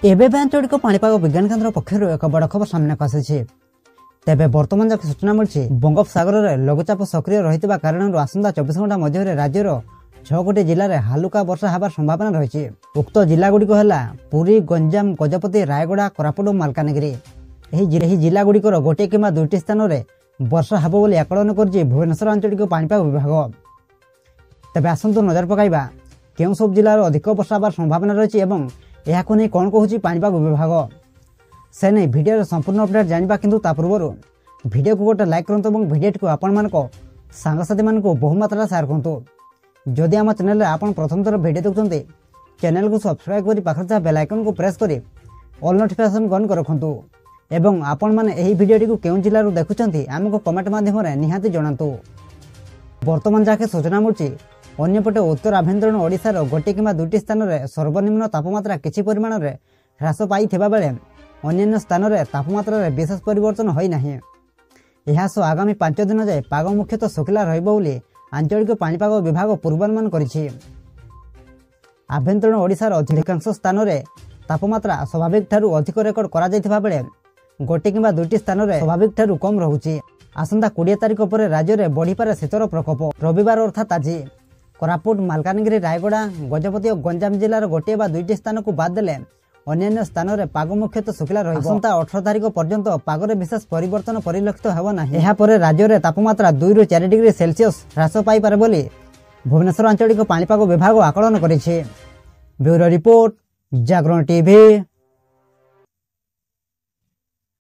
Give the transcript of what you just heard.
एबे आंचलिक पाणीपाग विज्ञान केन्द्र पक्षर एक बड़ खबर सामने आसी। तेबे वर्तमान जक सूचना मिली बंगोपसागर में लघुचाप सक्रिय रही कारण आसंता 24 घंटा मध्य राज्यर 6 गोटी जिले में हालुका वर्षा होबार संभावना रही। उक्त जिलागुड़िक है पुरी, गंजाम, गजपति, रायगड़ा, कोरापुट और मालकानगिरी। यह जिलागुड़िकर गोटे कि दुईटी स्थान में वर्षा होब बोली आकलन कर भुवनेश्वर आंचलिक पाणीपाग विभाग। तेबे आसंतु नजर पकाइबा केउं सब जिलार अधिक वर्षा होबार संभावना रही और यह कौन कहूँ पाणीपाग विभाग से नहीं भिडियो संपूर्ण अपडेट जाना। किंतु ता पूर्व भिडियो को गोटे लाइक करूँ और भिडियो को आपण मान सांगसाथी मान बहुमात्रा शेयर करूँ। जदि आम चैनल आप प्रथम थर भिडियो देखते चैनल को सब्सक्राइब कर पाखे बेल आइकन को प्रेस कर ऑल नोटिफिकेशन ऑन कर रखुँ। एवं आपण मैंने यही भिडियो को केउं जिल्लारू देखुंती आमको कमेंट माध्यम निहाती जणातु। वर्तमान जहाँ सूचना मिली अन्यपटे उत्तर आभ्यंतरण ओडिशार गोटे कि दुईटी स्थान में सर्वनिम्न तापमात्रा किछि परिमाण में ह्रास पाई बेले अन्य स्थान में तापमात्रा विशेष परिवर्तन होना। यह आगामी 5 दिन जाए पाग मुख्यतः शुखला रही आंचलिक पाणीपाग विभाग पूर्वानुमान करिछि। आभ्यंतरण ओडिशार अधिकांश स्थान में तापमात्रा स्वाभाविक ठारू अधिक रेकर्ड करा जायथिबा बेले गोटे कि दुईटी स्थान में स्वाभाविक ठारू कम रहुछि। आसंता 20 तारिख पर राज्य में बढ़ीपारे शीतर प्रकोप। रविवार अर्थात आज कोरापुट, मालकानगिरी, रायगड़ा, गजपति और गंजाम जिलार गोटे बा दुईटी स्थान को बाद देले अन्य स्थान में पाग मुख्यतः शुखला रही। आसंता 18 तारिख पर्यंत पागरे विशेष परिवर्तन परिलक्षित हेब नाही। एहा परे राज्य में तापमात्रा 2 ରୁ 4 डिग्री सेल्सियस ह्रास पाई पारे बोली भुवनेश्वर आंचलिक पाणीपाग विभाग आकलन करिछि। ब्यूरो रिपोर्ट, जागरण टीवी।